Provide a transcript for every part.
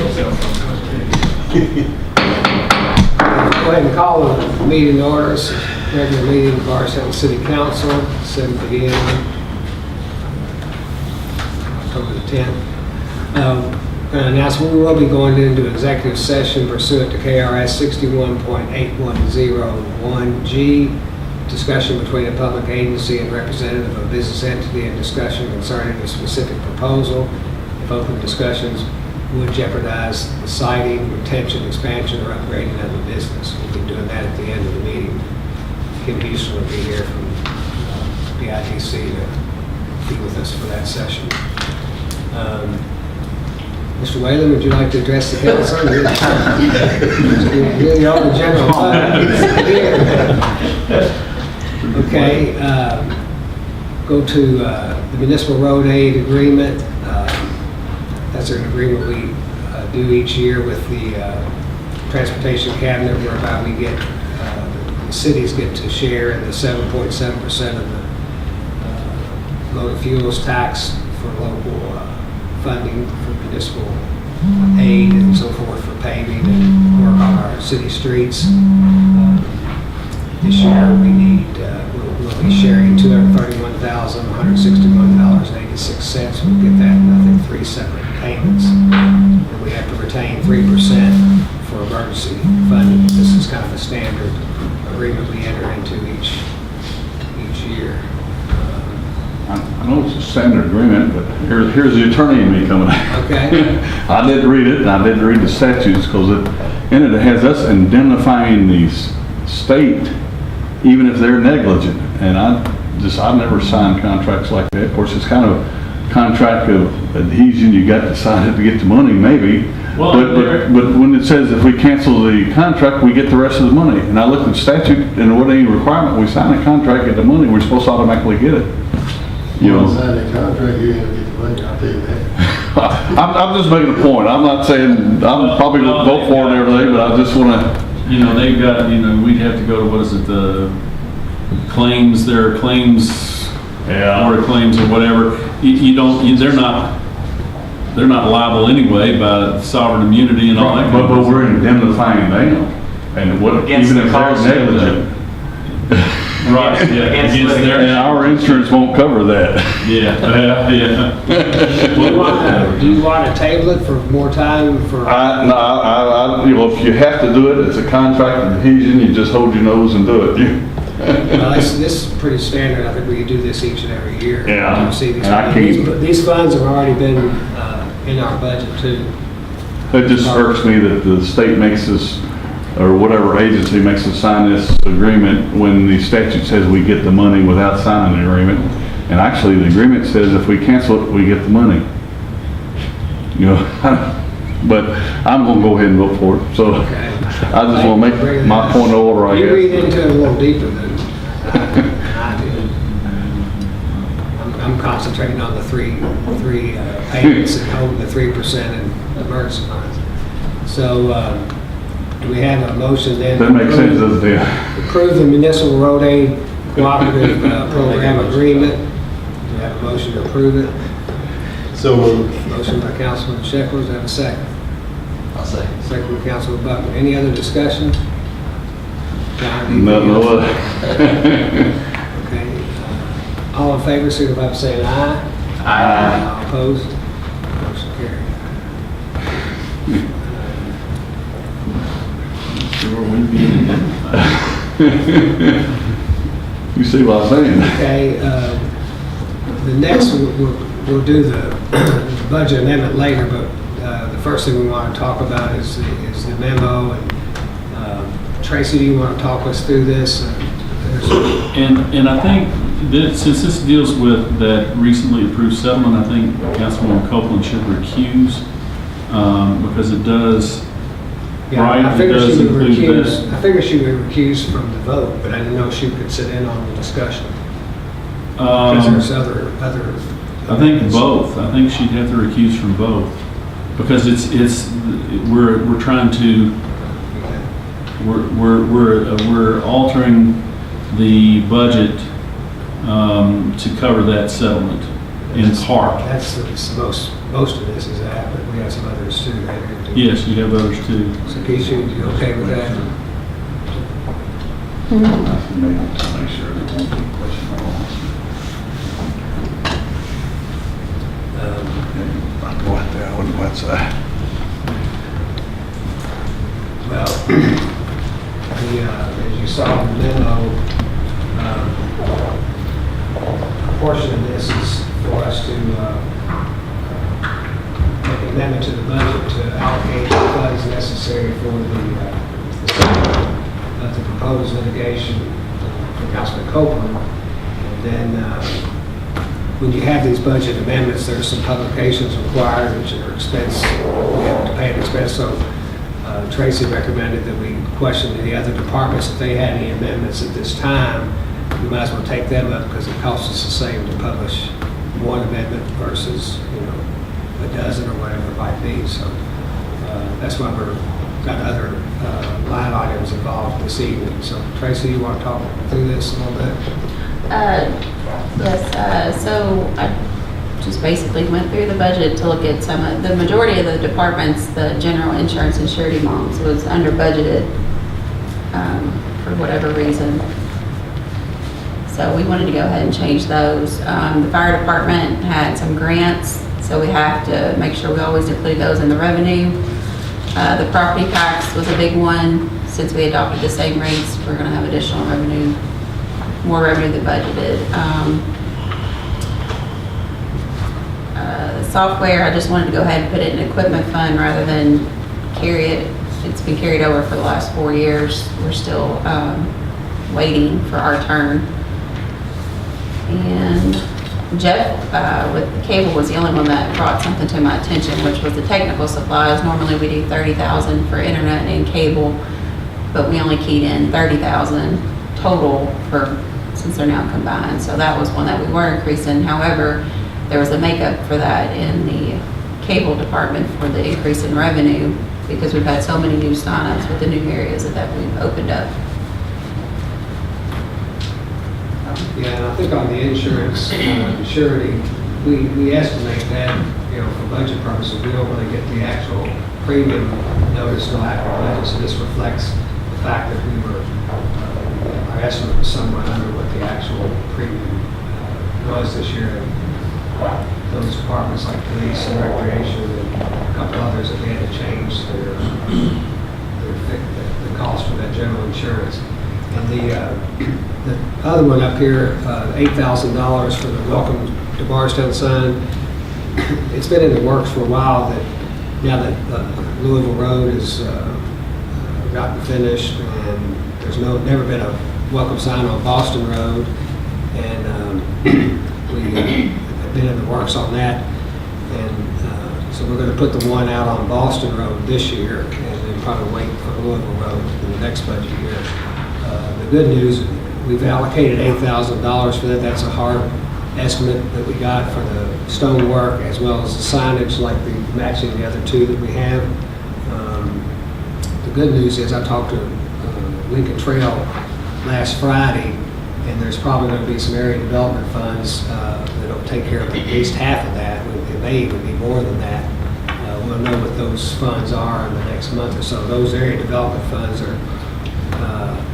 Go ahead and call the meeting to order. Regular meeting of Bardstown City Council, 7 p.m. October the 10th. An announcement, we will be going into executive session pursuant to KRS 61.8101G, discussion between a public agency and representative of a business entity and discussion concerning a specific proposal. If open discussions would jeopardize the siting, retention, expansion, or upgrading of the business. We'll be doing that at the end of the meeting. Kim Houston will be here from BITC to be with us for that session. Mr. Whalen, would you like to address the council? Really all the general fund. Okay, go to the municipal road aid agreement. That's an agreement we do each year with the transportation cabinet, whereby we get the cities get to share in the 7.7% of the motor fuels tax for local funding for municipal aid and so forth for paving and work on our city streets. This year we need, we'll be sharing $231,161.86. We'll get that in, I think, 3 separate payments. And we have to retain 3% for emergency funding. This is kind of a standard agreement we enter into each year. I know it's a standard agreement, but here's the attorney in me coming out. Okay. I did read it, and I did read the statutes, because in it has us indemnifying the state, even if they're negligent. And I've never signed contracts like that. Of course, it's kind of a contract of adhesion. You got to sign it to get the money, maybe. Well, but when it says if we cancel the contract, we get the rest of the money. And I looked at the statute, and what any requirement, we sign a contract, get the money, we're supposed to automatically get it. You don't sign that contract, you're going to get the money, I'll tell you that. I'm just making a point. I'm not saying, I'm probably going to vote for it and everything, but I just want to. You know, they've got, we'd have to go to, what is it, the claims, their claims, or claims or whatever. They're not liable anyway by sovereign immunity and all that. But we're indemnifying them, and what, even if they're negligent. Right, yeah. And our insurance won't cover that. Yeah. Do you want to table it for more time? If you have to do it, it's a contract of adhesion, you just hold your nose and do it. Well, this is pretty standard. I think we do this each and every year. Yeah. You see And these funds have already been in our budget too. It just irks me that the state makes us, or whatever agency makes us sign this agreement when the statute says we get the money without signing the agreement. And actually, the agreement says if we cancel it, we get the money. But I'm going to go ahead and vote for it. So Okay. I just want to make my point of order, I You guess. read into it a little deeper than I do. I'm concentrating on the three payments and holding the 3% in emergency funds. So, do we have a motion then? That makes sense, doesn't it? Approve the municipal road aid cooperative program agreement. Do we have a motion to approve it? So moved. Motion by Councilman Sheckler, do I have a second? I'll say. Second by Councilman Buckman. Any other discussion? John, No. Okay. All in favor, signify by saying aye. Aye. All opposed? Motion carried. You see what I'm saying? Okay, the next, we'll do the budget amendment later, but the first thing we want to talk about is the memo. And Tracy, do you want to talk us through this? And I think that since this deals with that recently approved settlement, I think Councilwoman Copeland should recuse, because it does. Yeah, Right, I figured it does she would include recuse. I figured she would recuse from the vote, but I didn't know she could sit in on the discussion. Because there's other. I think both. I think she'd have to recuse from both, because we're trying to, we're altering the budget to cover that settlement in part. That's most of this is that, but We have some others too. Right? Yes, you have others too. So Keisha, you okay with that? Make sure there won't be a question at all. I'll go out there, I wouldn't go outside. Well, as you saw in the memo, a portion of this is for us to make an amendment to the budget to allocate the funds necessary for the proposed litigation for Councilman Copeland. And then when you have these budget amendments, there's some publications required, which are expense, we have to pay an expense. So Tracy recommended that we question the other departments if they had any amendments at this time. We might as well take them up because it costs us the same to publish one amendment versus, a dozen or whatever it might be. So that's why we're got other line items involved this evening. So Tracy, you want to talk through this a little bit? Yes, so I just basically went through the budget to look at some of the majority of the departments. The general insurance and surety bonds was under budgeted for whatever reason. So we wanted to go ahead and change those. The fire department had some grants, so we have to make sure we always include those in the revenue. The property tax was a big one. Since we adopted the same rates, we're going to have additional revenue, more revenue than budgeted. The software, I just wanted to go ahead and put it in equipment fund rather than carry it. It's been carried over for the last 4 years. We're still waiting for our turn. And Jeff with the cable was the only one that brought something to my attention, which was the technical supplies. Normally we do $30,000 for internet and cable, but we only keyed in $30,000 total since they're now combined. So that was one that we were increasing. However, there was a makeup for that in the cable department for the increase in revenue because we've had so many new signups with the new areas that we've opened up. Yeah, and I think on the insurance, surety, we estimate that, for budget purposes, we don't really get the actual premium notice till after budget. So this reflects the fact that our estimate was somewhat under what the actual premium was this year. And those departments like police and recreation and a couple others that they had to change the cost for that general insurance. And the other one up here, $8,000 for the Welcome to Bardstown sign. It's been in the works for a while that now that Louisville Road is gotten finished and there's never been a welcome sign on Boston Road. And we have been in the works on that. And so we're going to put the one out on Boston Road this year and then probably wait for Louisville Road in the next budget year. The good news, we've allocated $8,000 for that. That's a hard estimate that we got for the stonework as well as the signage, like matching the other two that we have. The good news is I talked to Lincoln Trail last Friday, and there's probably going to be some area development funds that'll take care of at least half of that. It may even be more than that. We'll know what those funds are in the next month or so. Those area development funds are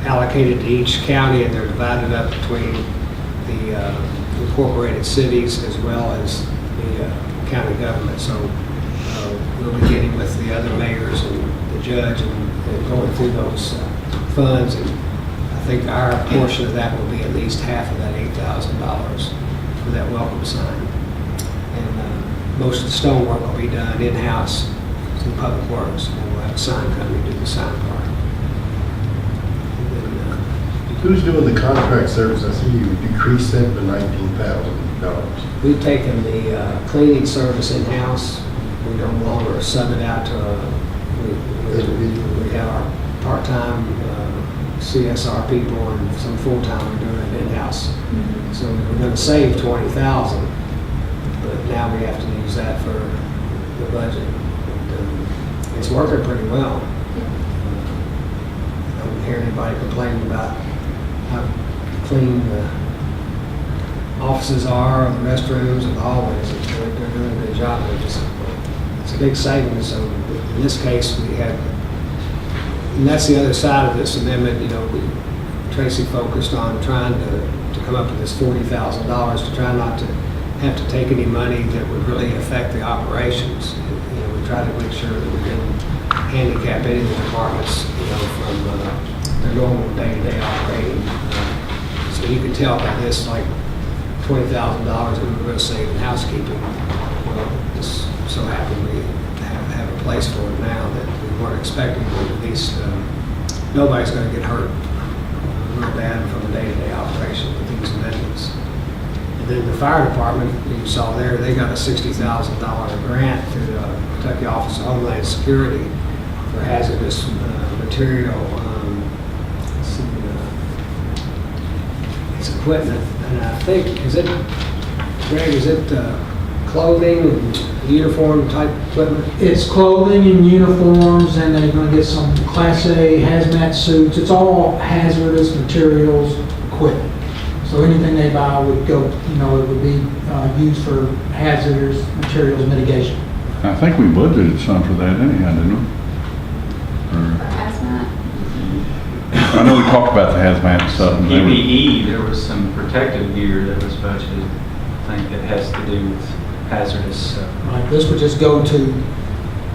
allocated to each county, and they're divided up between the incorporated cities as well as the county government. So we'll be getting with the other mayors and the judge and going through those funds. And I think our portion of that will be at least half of that $8,000 for that welcome sign. And most of the stonework will be done in-house through Public Works, and we'll have a sign company do the sign part. Who's doing the contract service? I see you decreased that to $19,000. We've taken the cleaning service in-house. We no longer sub it out to we have our part-time CSR people and some full-time are doing it in-house. Mm-hmm. So we're going to save $20,000, but now we have to use that for the budget. And, it's working pretty well. I don't hear anybody complaining about how clean the offices are, the restrooms, and the hallways. They're doing a good job. It's a big savings. So in this case, we had, and that's the other side of this amendment, you know, Tracy focused on trying to come up with this $40,000 to try not to have to take any money that would really affect the operations. You know, we try to make sure that we didn't handicap any of the departments, you know, from their normal day-to-day operating. So you can tell by this, like $20,000 that we were going to save in housekeeping. Well, just so happened we have a place for it now that we weren't expecting, but at least nobody's going to get hurt real bad from the day-to-day operation with these amendments. And then the fire department, you saw there, they got a $60,000 grant through the Kentucky Office of Homeland Security for hazardous material. Let's see, it's equipment, and I think, Greg, is it clothing and uniform type equipment? It's clothing and uniforms, and they're gonna get some Class A hazmat suits. It's all hazardous materials equipment. So anything they buy would go, you know, it would be used for hazardous materials mitigation. I think we budgeted some for that anyhow, didn't we? For hazmat? I know we talked about the hazmat stuff. and they were- PPE, there was some protective gear that was budgeted, I think that has to do with hazardous stuff. Right, this would just go to,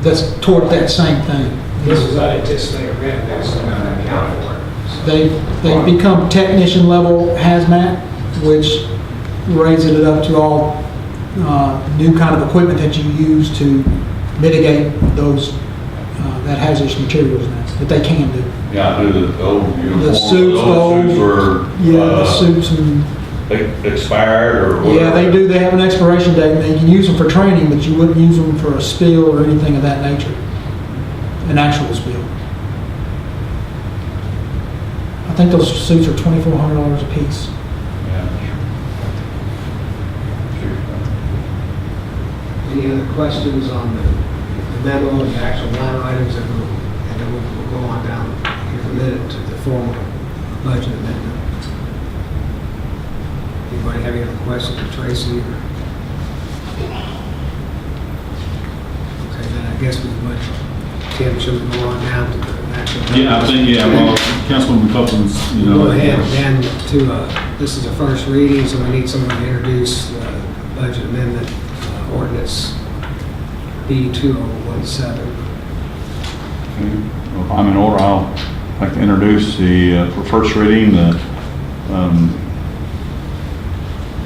that's toward that same thing. This is unanticipated revenue, so we gotta account for it. They become technician level hazmat, which raises it up to all new kind of equipment that you use to mitigate those, that hazardous materials that they can do. Yeah, I do the old uniforms. The suits, Those suits were, Yeah, the suits and, expired or whatever. yeah, they do, they have an expiration date, and they can use them for training, but you wouldn't use them for a spill or anything of that nature, an actual spill. I think those suits are $2,400 a piece. Yeah. Any other questions on the memo and the actual line items, and then we'll go on down here in a minute to the formal budget amendment. Anybody have any other questions for Tracy? Okay, then I guess we would, Tim, should we go on down to the actual? Yeah, I think, yeah, well, Councilwoman Copeland's, you know. Go ahead, then to, this is a first reading, so we need someone to introduce the budget amendment ordinance B2017. Okay. Well, if I'm in order, I'll like to introduce the, for first reading, the,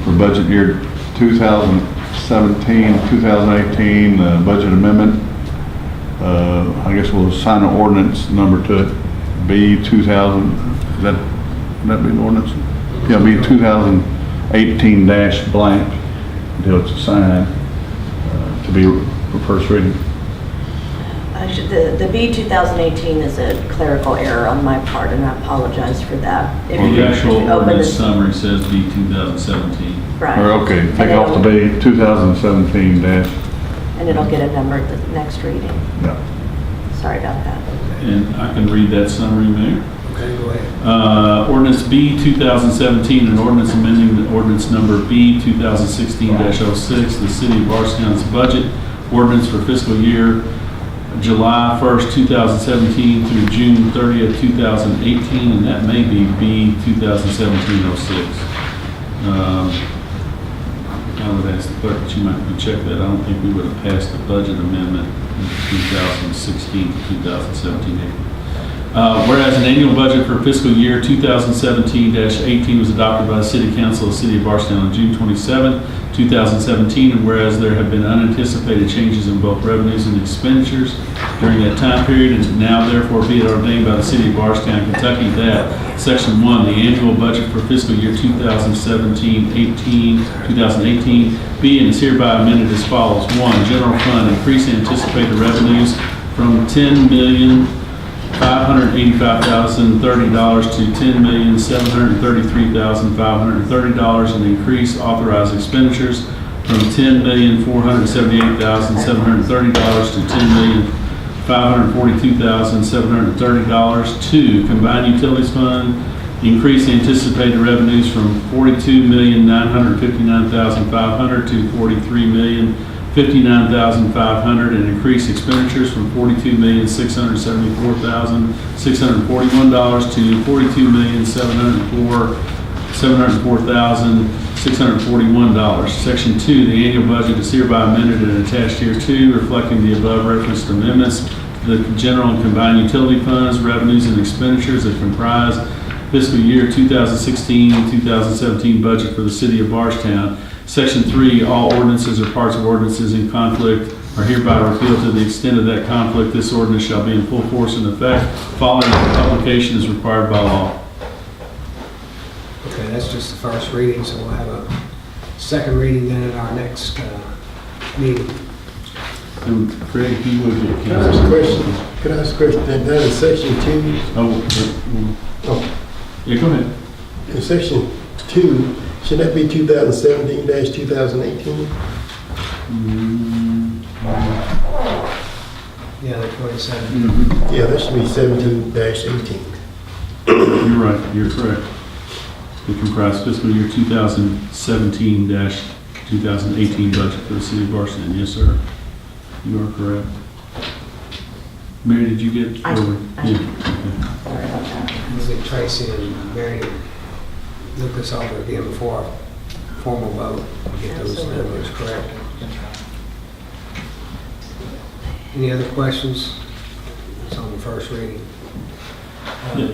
for budget year 2017, 2018, budget amendment. I guess we'll assign an ordinance number to it, B2000, is that be an ordinance? Yeah, B 2018-blank, until it's assigned to be for first reading. The B 2018 is a clerical error on my part, and I apologize for that. If you The actual open ordinance the- summary says B 2017. Right. Or, okay, take off the B 2017 dash, And it'll get a number at the next reading. yeah. Sorry about that. And I can read that summary, Mayor. Okay, go ahead. Ordinance B 2017, an ordinance amending the ordinance number B 2016-06, the City of Bardstown's budget ordinance for fiscal year July 1st, 2017 through June 30th, 2018, and that may be B 2017-06. I would ask the clerk that you might check that. I don't think we would have passed the budget amendment in 2016 to 2017. Whereas an annual budget for fiscal year 2017-18 was adopted by the City Council of the City of Bardstown on June 27, 2017, and whereas there have been unanticipated changes in both revenues and expenditures during that time period, and now therefore be it ordained by the City of Bardstown, Kentucky, that Section 1, the annual budget for fiscal year 2018 be and is hereby amended as follows. 1, general fund, increase anticipated revenues from $10,585,030 to $10,733,530, and increase authorized expenditures from $10,478,730 to $10,542,730. 2, combined utilities fund, increase anticipated revenues from $42,959,500 to $43,558,500, $59,500, and increase expenditures from $42,674,641 to $42,704,641. Section 2, the annual budget is hereby amended and attached here too, reflecting the above referenced amendments to the general and combined utility funds, revenues, and expenditures that comprise fiscal year 2016-2017 budget for the city of Bardstown. Section 3, all ordinances or parts of ordinances in conflict are hereby repealed to the extent of that conflict. This ordinance shall be in full force and effect following the publication as required by law. Okay, that's just the first reading, so we'll have a second reading then at our next meeting. Craig, you would get Can I ask a question? Can I ask a question? That is section 2. Oh, yeah, go ahead. in section 2, should that be 2017-2018? Yeah, the 27. Yeah, that should be 17-18. You're right, you're correct. It comprised fiscal year 2017-2018 budget for the city of Bardstown. Yes, sir. You are correct. Mary, did you get? I- Yeah, okay. Sorry about that. We'll get Tracy and Mary to look this over again before a formal vote, and get those numbers correct. Any other questions? It's on the first reading. Yeah.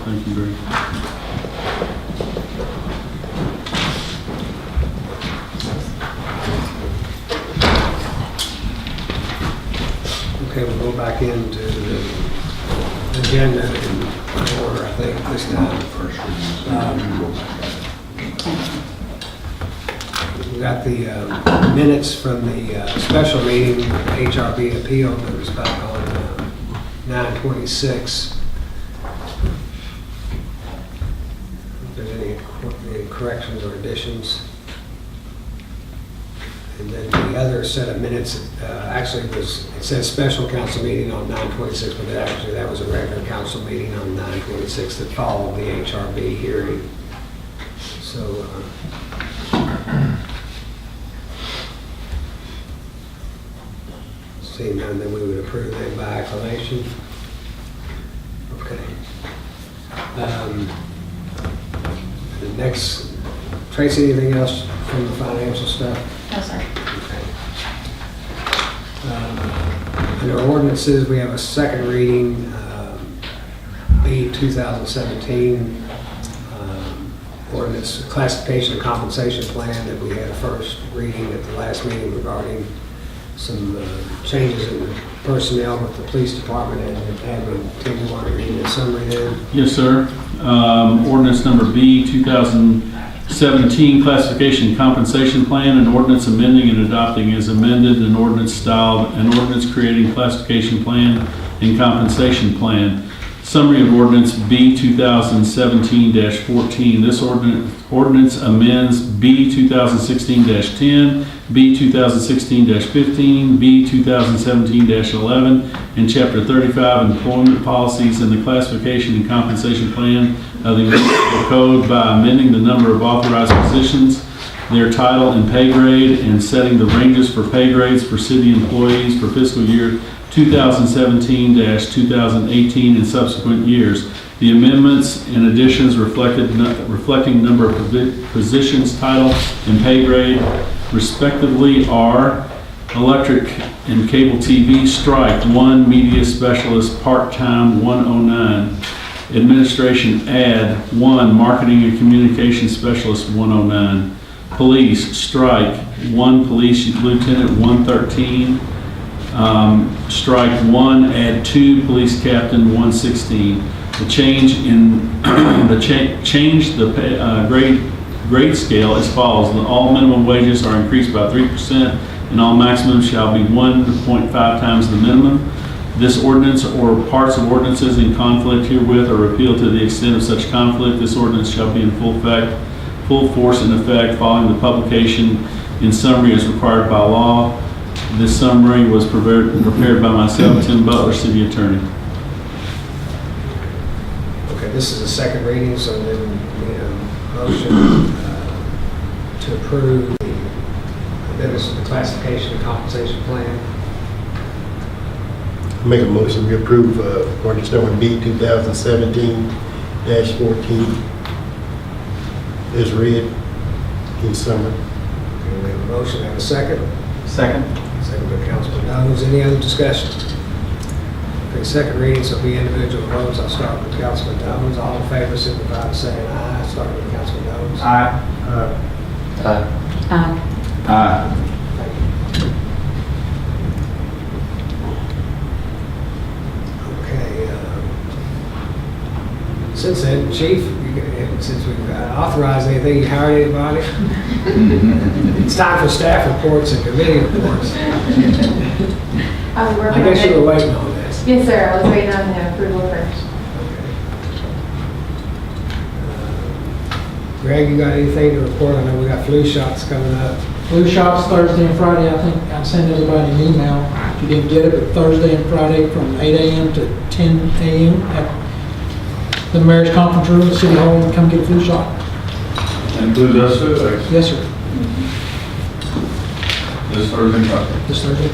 Thank you, Barry. Okay, we'll go back into the agenda in order, I think, this time. We got the minutes from the special meeting, HRB appeal that was back on 9/26. If there's any corrections or additions. And then the other set of minutes, actually was, it says special council meeting on 9/26, but actually that was a regular council meeting on 9/26 that followed the HRB hearing. So, seeing none, then we would approve them by acclamation. Okay. The next, Tracy, anything else from the financial stuff? No, sir. Under ordinances, we have a second reading, B 2017, ordinance classification and compensation plan that we had a first reading at the last meeting regarding some changes in the personnel with the police department and admin. Tim, you want to read the summary then? Yes, sir. Ordinance number B, 2017 Classification and Compensation Plan, an ordinance amending and adopting as amended, an ordinance styled, an ordinance creating classification plan and compensation plan. Summary of ordinance B 2017-14. This ordinance amends B 2016-10, B 2016-15, B 2017-11, and Chapter 35 Employment Policies in the Classification and Compensation Plan of the Municipal Code by amending the number of authorized positions, their title and pay grade, and setting the ranges for pay grades for city employees for fiscal year 2017-2018 and subsequent years. The amendments and additions reflecting number of positions, title, and pay grade respectively are electric and cable TV, strike 1, media specialist, part-time 109. Administration, add 1, marketing and communication specialist 109. Police, strike 1, police lieutenant 113. Strike 1, add 2, police captain 116. The change in grade scale as follows. All minimum wages are increased by 3%, and all maximums shall be 1.5 times the minimum. This ordinance or parts of ordinances in conflict herewith are repealed to the extent of such conflict. This ordinance shall be in full force and effect following the publication in summary as required by law. This summary was prepared by myself, Tim Butler, City Attorney. Okay, this is a second reading, so then we need a motion to approve the Then it's the classification and compensation plan. Make a motion, we approve ordinance number B 2017-14 is read in summary. Okay, we have a motion, have a second. Second. Second by Councilman Jones. Any other discussion? Okay, second reading, so be individual votes. I'll start with Councilman Jones. All in favor, signify by saying aye. Starting with Councilman Jones. Aye. Aye. Aye. Okay, since then, Chief, since we've authorized anything, you hired anybody? It's time for staff reports and committee reports. I guess you were waiting on this. Yes, sir. I was waiting on the approval first. Greg, you got anything to report? I know we got flu shots coming up. Flu shots Thursday and Friday. I think I sent everybody an email. If you didn't get it, but Thursday and Friday from 8 a.m. to 10 a.m. at the mayor's conference room at City Hall, and come get a flu shot. Includes us too, like, Yes, sir. this Thursday and Friday. This Thursday.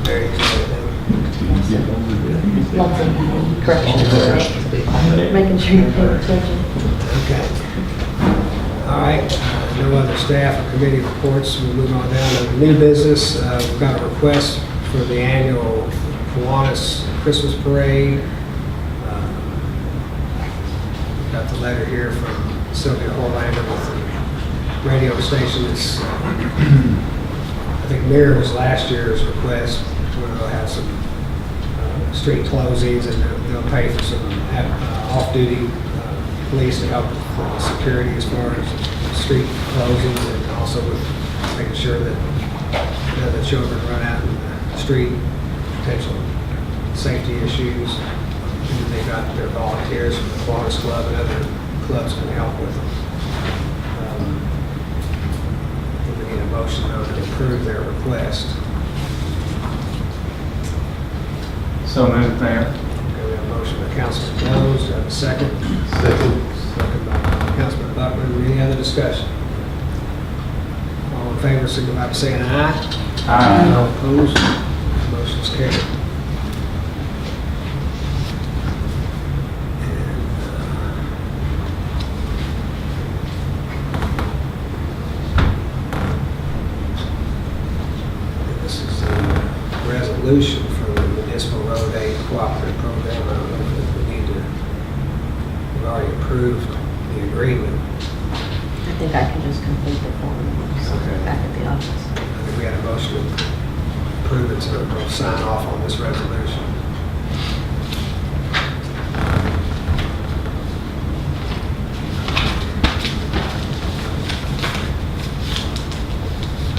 Very good. Lots of corrections. Making sure you pay attention. Okay. All right, no other staff or committee reports. We'll move on down to new business. We've got a request for the annual Kiwanis Christmas Parade. We've got the letter here from Sylvia Horlander with the radio station. It's, I think, mirrors last year's request, where they'll have some street closings, and they'll pay for some off-duty police to help with security as far as street closings, and also with making sure that none of the children run out in the street, potential safety issues. And they got their volunteers from the Kiwanis Club and other clubs can help with them. We need a motion though to approve their request. So moved, Mayor. Okay, we have a motion by Councilman Jones. Do I have a second? Second. Second by Councilman Buckman. Any other discussion? All in favor, signify by saying aye. Aye. All opposed? Motion's carried. And this is the resolution for the Municipal Road Aid Cooperative Program. I don't know if we need to, we've already approved the agreement. I think I can just complete the form Okay. back at the office. I think we had a motion to approve it, so we'll sign off on this resolution.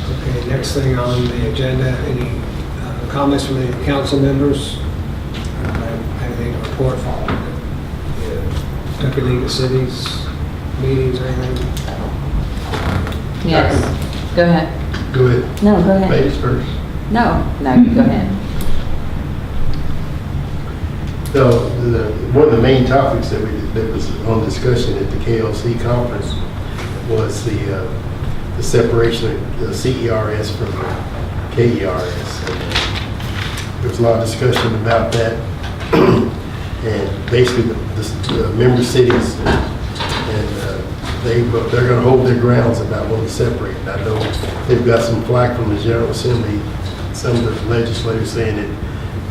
Okay, next thing on the agenda, any comments from any council members? Anything to report following the Kentucky League of Cities meetings or anything? Yes. Go ahead. Go ahead. No, go ahead. Ladies first. No, go ahead. So, one of the main topics that was on discussion at the KLC conference was the separation of the CERS from the KERS. And there was a lot of discussion about that, and basically the member cities and they're going to hold their grounds about what to separate. I know they've got some flack from the General Assembly, some of the legislators saying that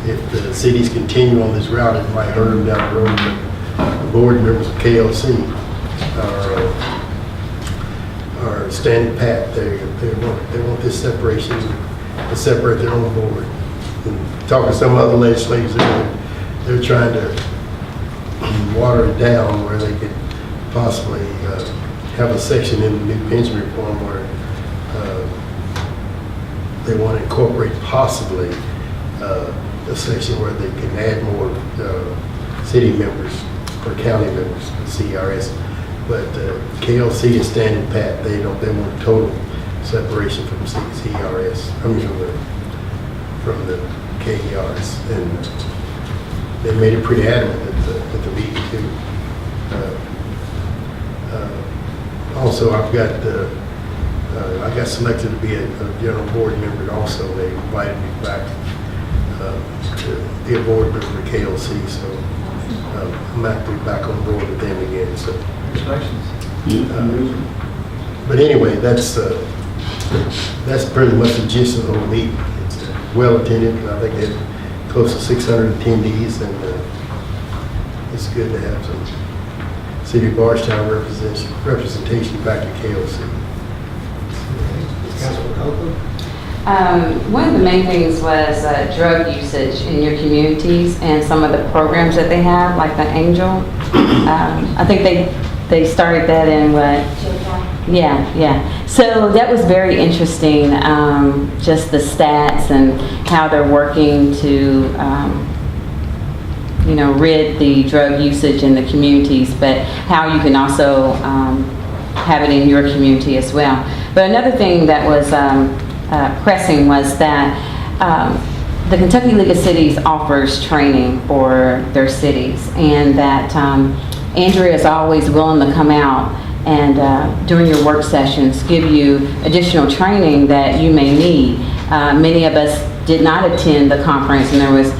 if the cities continue on this route, it might hurt them down the road. But the board members of KLC are standing pat. They want this separation to separate their own board. And talking to some other legislators, they're trying to water it down where they could possibly have a section in the new pension reform where they want to incorporate possibly a section where they can add more city members or county members to CRS. But KLC is standing pat. They want total separation from CRS. I mean, from the KERs, and they made it pretty adamant at the meeting too. Also, I got selected to be a general board member also. They invited me back to be a board member of KLC, so I'm actually back on board with them again. So, but anyway, that's pretty much the gist of the whole meeting. It's well attended. I think they had close to 600 attendees, and it's good to have some City of Bardstown representation back to KLC. Councilman Copeland? One of the main things was drug usage in your communities and some of the programs that they have, like the Angel. I think they started that in what? Yeah. So that was very interesting, just the stats and how they're working to, rid the drug usage in the communities, but how you can also have it in your community as well. But another thing that was pressing was that the Kentucky League of Cities offers training for their cities, and that Andrea is always willing to come out and during your work sessions give you additional training that you may need. Many of us did not attend the conference, and there was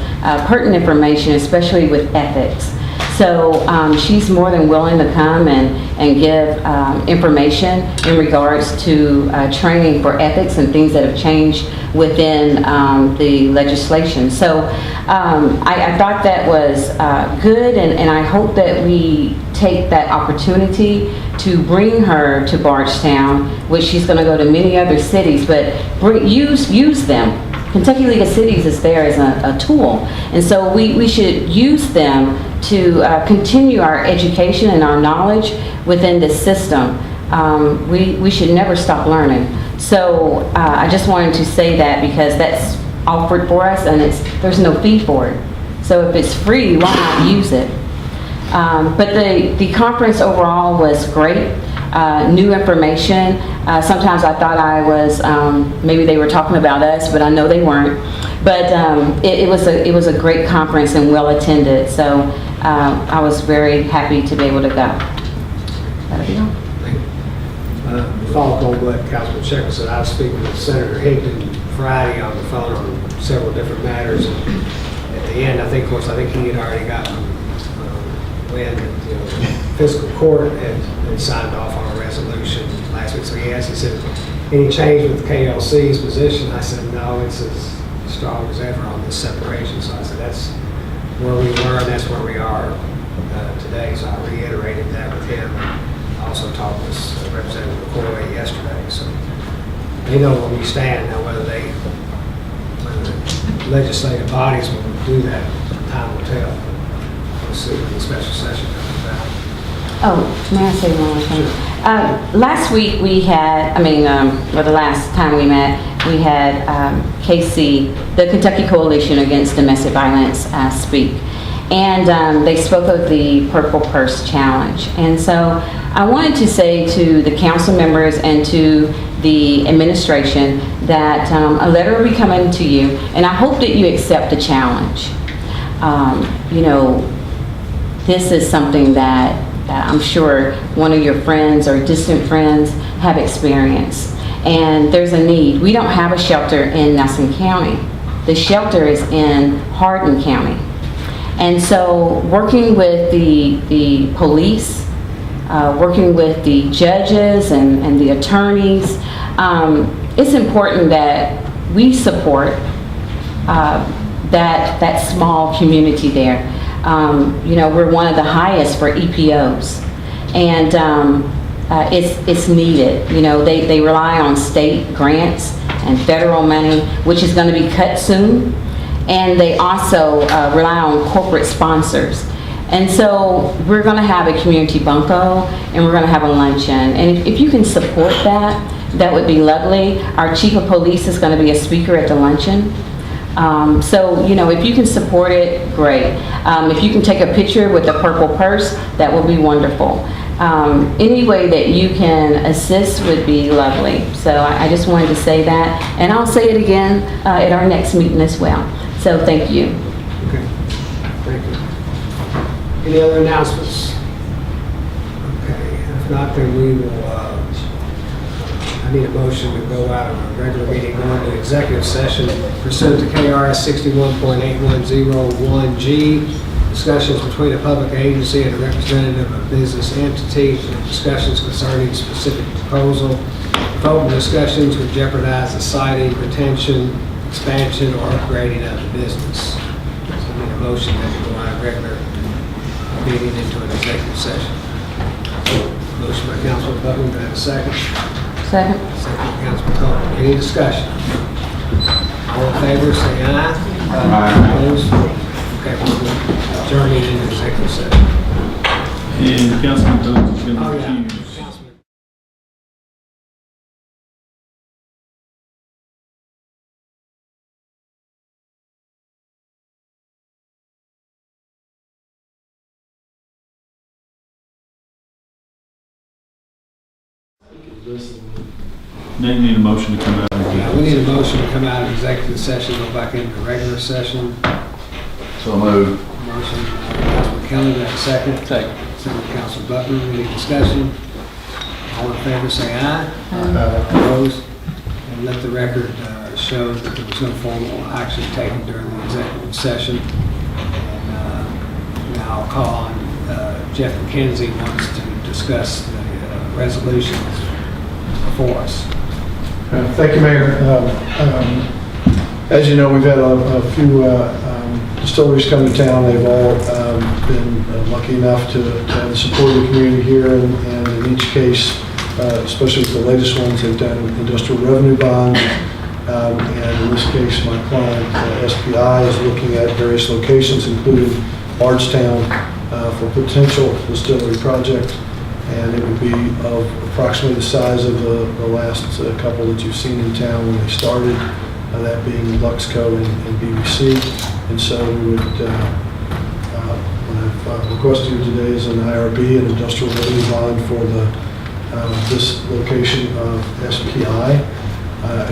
pertinent information, especially with ethics. So she's more than willing to come and give information in regards to training for ethics and things that have changed within the legislation. So I thought that was good, and I hope that we take that opportunity to bring her to Bardstown, which she's going to go to many other cities, but use them. Kentucky League of Cities is there as a tool, and so we should use them to continue our education and our knowledge within this system. We should never stop learning. So I just wanted to say that because that's offered for us, and there's no fee for it. So if it's free, why not use it? But the conference overall was great. New information. Sometimes I thought I was, maybe they were talking about us, but I know they weren't. But it was a great conference and well attended. So I was very happy to be able to go. That'll be all. Follow on what Councilman Sheckler said. I was speaking with Senator Higdon Friday on the phone on several different matters. And at the end, I think he had already gotten wind that fiscal court had signed off on a resolution last week. So he said, any change with KLC's position? I said, no, it's as strong as ever on this separation. So I said, that's where we were and that's where we are today. So I reiterated that with him. I also talked with Representative McCoy yesterday. So they know where we stand. Now whether the legislative bodies will do that, time will tell. We'll see when the special session comes out. Oh, may I say one more thing? Last week we had, the last time we met, we had KC, the Kentucky Coalition Against Domestic Violence, speak. And they spoke of the Purple Purse Challenge. And so I wanted to say to the council members and to the administration that a letter will be coming to you, and I hope that you accept the challenge. This is something that I'm sure one of your friends or distant friends have experienced. And there's a need. We don't have a shelter in Nelson County. The shelter is in Hardin County. And so working with the police, working with the judges and the attorneys, it's important that we support that small community there. We're one of the highest for EPOs, and it's needed. They rely on state grants and federal money, which is going to be cut soon, and they also rely on corporate sponsors. And so we're going to have a community bunco, and we're going to have a luncheon. And if you can support that, that would be lovely. Our chief of police is going to be a speaker at the luncheon. If you can support it, great. If you can take a picture with the purple purse, that would be wonderful. Any way that you can assist would be lovely. So I just wanted to say that, and I'll say it again at our next meeting as well. So thank you. Okay, thank you. Any other announcements? Okay, if not, then we will, I need a motion to go out of a regular meeting, go into executive session pursuant to KRS 61.8101G, discussions between a public agency and a representative of a business entity, and discussions concerning specific proposal. If open discussions would jeopardize the siting, retention, expansion, or upgrading of the business. So I need a motion that we go out of regular meeting into an executive session. Motion by Councilman Butler, do I have a second? Second. Second by Councilman Coleman. Any discussion? All in favor, say aye. Opposed? Okay, we'll adjourn into executive session. And Councilman Jones is going to Oh, yeah. recuse. Now you need a motion to come out. We need a motion to come out of executive session, go back into regular session. So moved. Motion by Councilman Kelly, do I have a second? Second. Second by Councilman Butler. Any discussion? All in favor, say aye. Opposed? And let the record show that there was no formal action taken during the executive session. And now I'll call on Jeff McKenzie wants to discuss the resolutions before us. Thank you, Mayor. As you know, we've had a few distilleries come to town. They've all been lucky enough to have the support of the community here, and in each case, especially with the latest ones, they've done industrial revenue bonds. And in this case, my client, SPI, is looking at various locations, including Bardstown, for potential distillery project. And it would be of approximately the size of the last couple that you've seen in town when they started, that being Luxco and BBC. And so we would, what I've requested you today is an IRB, an industrial revenue bond for this location of SPI.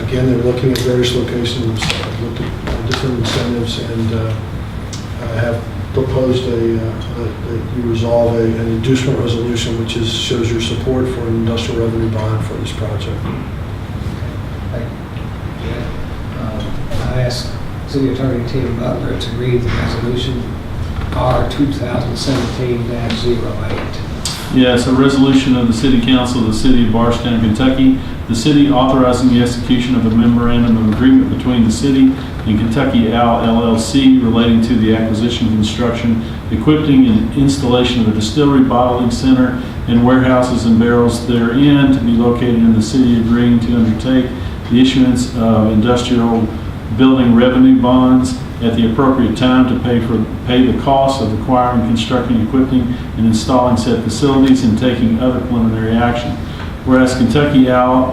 Again, they're looking at various locations, looked at different incentives, and have proposed that you resolve an inducement resolution, which shows your support for an industrial revenue bond for this project. I asked City Attorney Tim Butler to read the resolution R 2017-08. Yes, a resolution of the City Council of the City of Bardstown, Kentucky. The city authorizing the execution of a memorandum of agreement between the city and Kentucky Al LLC relating to the acquisition, construction, equipping, and installation of a distillery, bottling center, and warehouses and barrels therein to be located in the city, agreeing to undertake the issuance of industrial building revenue bonds at the appropriate time to pay the cost of acquiring, constructing, equipping, and installing said facilities and taking other preliminary action. Whereas Kentucky Al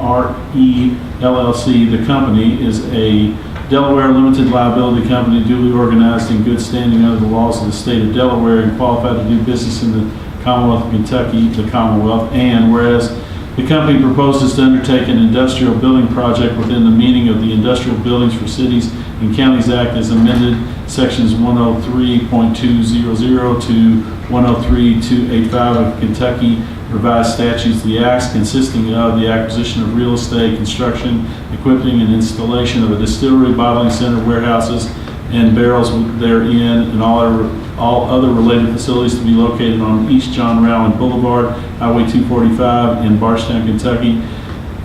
RE LLC, the company, is a Delaware limited liability company duly organized in good standing under the laws of the state of Delaware and qualified to do business in the Commonwealth of Kentucky, the Commonwealth. And whereas the company proposes to undertake an industrial building project within the meaning of the Industrial Buildings for Cities and Counties Act as amended, sections 103.200 to 103.285 of Kentucky revised statutes, the acts consisting of the acquisition of real estate, construction, equipping, and installation of a distillery, bottling center, warehouses, and barrels therein, and all other related facilities to be located on East John Rowland Boulevard, Highway 245 in Bardstown, Kentucky.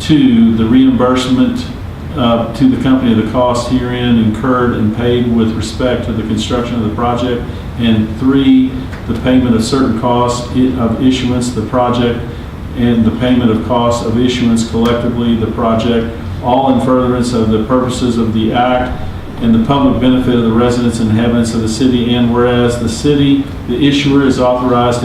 2, the reimbursement to the company of the cost herein incurred and paid with respect to the construction of the project. And 3, the payment of certain costs of issuance, the project, and the payment of costs of issuance collectively, the project, all in furtherance of the purposes of the act and the public benefit of the residents and inhabitants of the city. And whereas the city, the issuer, is authorized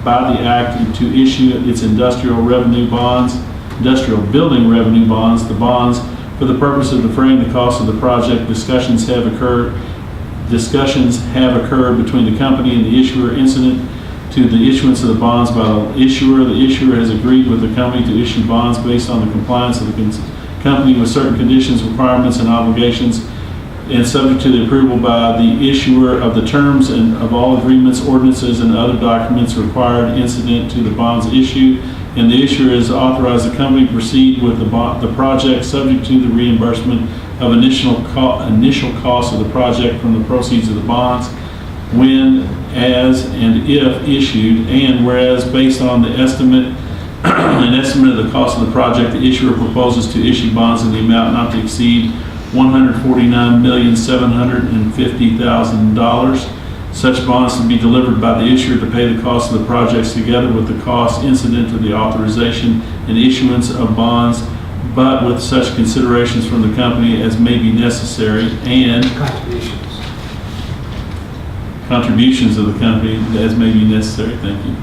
by the act to issue its industrial revenue bonds, industrial building revenue bonds, the bonds for the purpose of defraying the cost of the project. Discussions have occurred between the company and the issuer incident to the issuance of the bonds by the issuer. The issuer has agreed with the company to issue bonds based on the compliance of the company with certain conditions, requirements, and obligations and subject to the approval by the issuer of the terms and of all agreements, ordinances, and other documents required incident to the bonds issue, and the issuer is authorized the company to proceed with the project subject to the reimbursement of initial cost of the project from the proceeds of the bonds when, as, and if issued, and whereas based on the estimate an estimate of the cost of the project, the issuer proposes to issue bonds in the amount not to exceed $149,750,000. Such bonds to be delivered by the issuer to pay the cost of the projects together with the cost incident to the authorization and issuance of bonds, but with such considerations from the company as may be necessary, and contributions of the company as may be necessary. Thank you.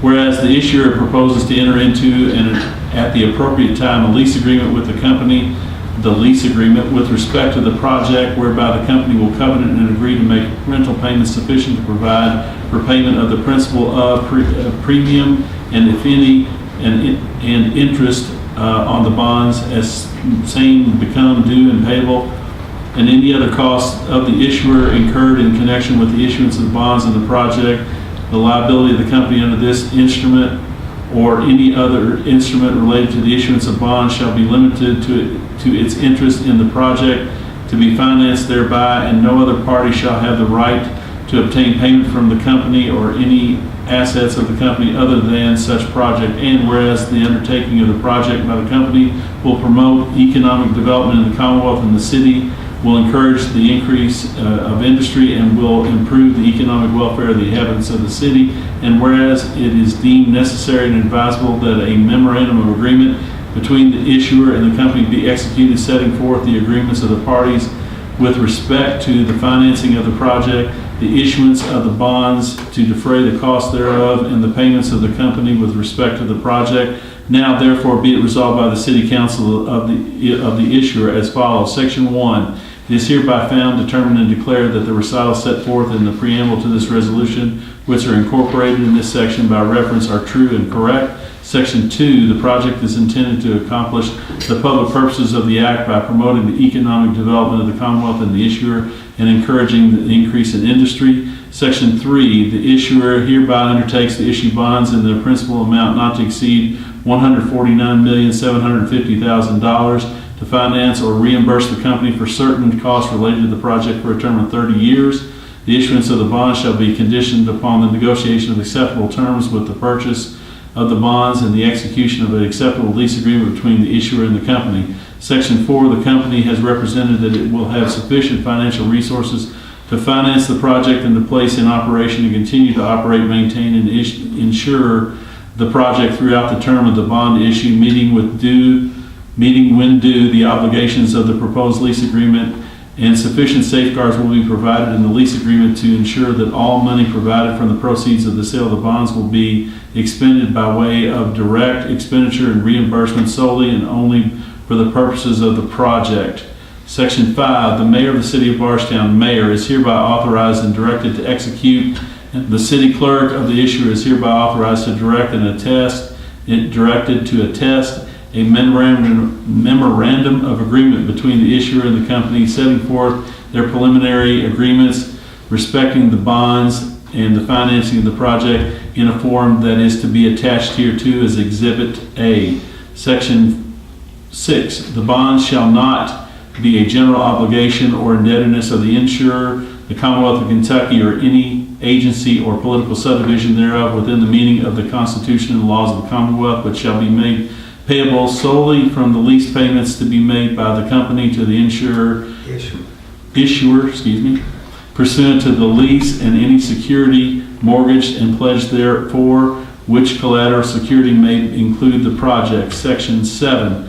Whereas the issuer proposes to enter into, and at the appropriate time, a lease agreement with the company, the lease agreement with respect to the project whereby the company will covenant and agree to make rental payments sufficient to provide for payment of the principal of premium and if any, and interest on the bonds as same become due and payable, and any other costs of the issuer incurred in connection with the issuance of the bonds in the project. The liability of the company under this instrument or any other instrument related to the issuance of bonds shall be limited to its interest in the project to be financed thereby, and no other party shall have the right to obtain payment from the company or any assets of the company other than such project. And whereas the undertaking of the project by the company will promote economic development in the Commonwealth and the city, will encourage the increase of industry, and will improve the economic welfare of the inhabitants of the city. And whereas it is deemed necessary and advisable that a memorandum of agreement between the issuer and the company be executed setting forth the agreements of the parties with respect to the financing of the project, the issuance of the bonds to defray the cost thereof, and the payments of the company with respect to the project. Now therefore be it resolved by the City Council of the issuer as follows. Section 1. It is hereby found, determined, and declared that the recitals set forth in the preamble to this resolution, which are incorporated in this section by reference, are true and correct. Section 2, the project is intended to accomplish the public purposes of the Act by promoting the economic development of the Commonwealth and the issuer and encouraging the increase in industry. Section 3, the issuer hereby undertakes to issue bonds in the principal amount not to exceed $149,750,000 to finance or reimburse the company for certain costs related to the project for a term of 30 years. The issuance of the bonds shall be conditioned upon the negotiation of acceptable terms with the purchase of the bonds and the execution of an acceptable lease agreement between the issuer and the company. Section 4, the company has represented that it will have sufficient financial resources to finance the project and to place in operation and continue to operate, maintain, and insure the project throughout the term of the bond issue, meeting when due the obligations of the proposed lease agreement, and sufficient safeguards will be provided in the lease agreement to ensure that all money provided from the proceeds of the sale of the bonds will be expended by way of direct expenditure and reimbursement solely and only for the purposes of the project. Section 5, the mayor of the city of Bardstown, mayor, is hereby authorized and directed to execute. The city clerk of the issuer is hereby authorized to direct and attest a memorandum of agreement between the issuer and the company, setting forth their preliminary agreements respecting the bonds and the financing of the project in a form that is to be attached hereto as Exhibit A. Section 6, the bonds shall not be a general obligation or indebtedness of the insurer, the Commonwealth of Kentucky, or any agency or political subdivision thereof within the meaning of the Constitution and laws of the Commonwealth, but shall be made payable solely from the lease payments to be made by the company to the issuer, pursuant to the lease, and any security mortgaged and pledged therefor, which collateral security may include the project. Section 7.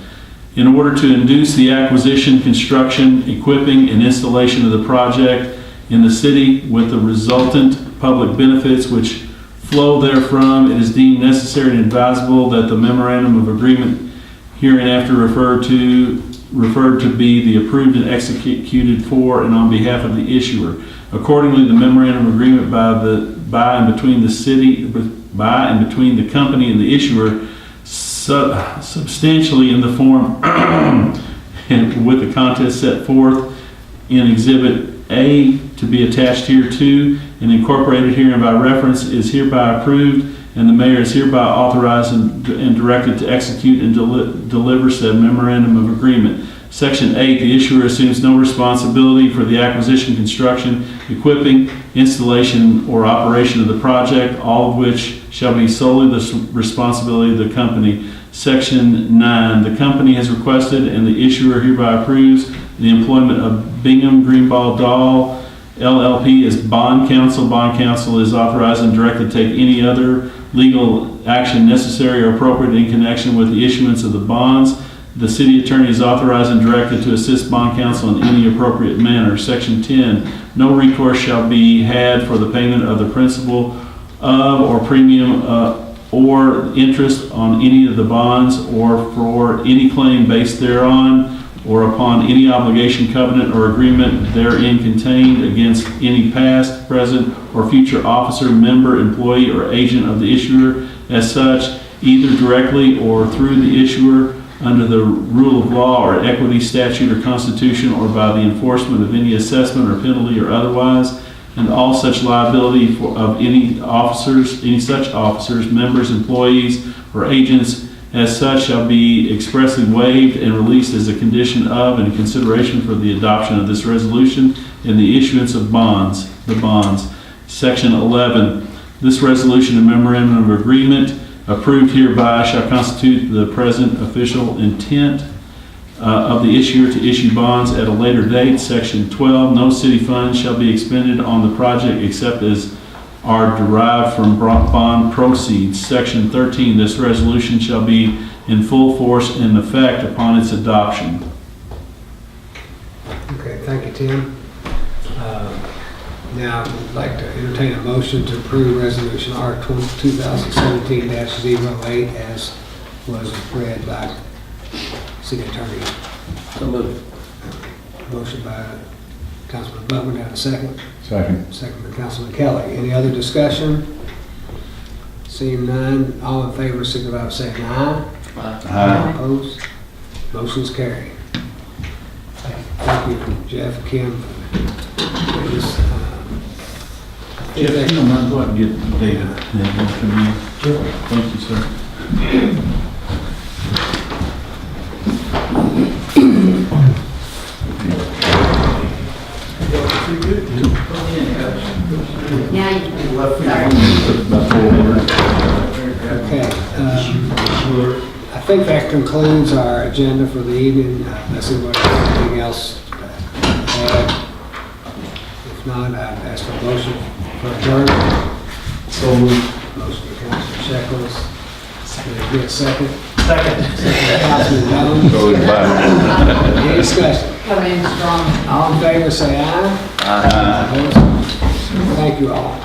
In order to induce the acquisition, construction, equipping, and installation of the project in the city with the resultant public benefits which flow therefrom, it is deemed necessary and advisable that the memorandum of agreement hereinafter referred to be the approved and executed for and on behalf of the issuer. Accordingly, the memorandum of agreement by and between the company and the issuer substantially in the form and with the contents set forth in Exhibit A to be attached hereto and incorporated herein by reference is hereby approved, and the mayor is hereby authorized and directed to execute and deliver said memorandum of agreement. Section 8, the issuer assumes no responsibility for the acquisition, construction, equipping, installation, or operation of the project, all of which shall be solely the responsibility of the company. Section 9, the company has requested and the issuer hereby approves the employment of Bingham Greenball Dahl LLP as bond counsel. Bond counsel is authorized and directed to take any other legal action necessary or appropriate in connection with the issuance of the bonds. The city attorney is authorized and directed to assist bond counsel in any appropriate manner. Section 10, no recourse shall be had for the payment of the principal of or premium or interest on any of the bonds or for any claim based thereon or upon any obligation, covenant, or agreement therein contained against any past, present, or future officer, member, employee, or agent of the issuer as such, either directly or through the issuer under the rule of law or equity statute or constitution or by the enforcement of any assessment or penalty or otherwise, and all such liability of any such officers, members, employees, or agents as such shall be expressly waived and released as a condition of and consideration for the adoption of this resolution and the issuance of the bonds. Section 11, this resolution and memorandum of agreement approved hereby shall constitute the present official intent of the issuer to issue bonds at a later date. Section 12, no city funds shall be expended on the project except as are derived from bond proceeds. Section 13, this resolution shall be in full force and effect upon its adoption. Okay, thank you, Tim. Now, I'd like to entertain a motion to approve Resolution R 2017-08 as was read by City Attorney. So moved. Motion by Councilman Butler, down a second. Second. Second by Councilman Kelly. Any other discussion? Seeing none, all in favor, signify by saying aye. Aye. Opposed? Motion's carried. Thank you, Jeff, Kim, for this. Jeff, you don't mind, go ahead and get David. Thank you, sir. Yeah, you can. Okay. I think that concludes our agenda for the evening. Unless anyone has anything else to add. If not, I'd ask for a motion for adjournment. So moved. Motion by Councilman Shekels. Can I get a second? Second by Councilman Jones. Any discussion? Coming in strong. All in favor, say aye. Aye. Opposed? Thank you all.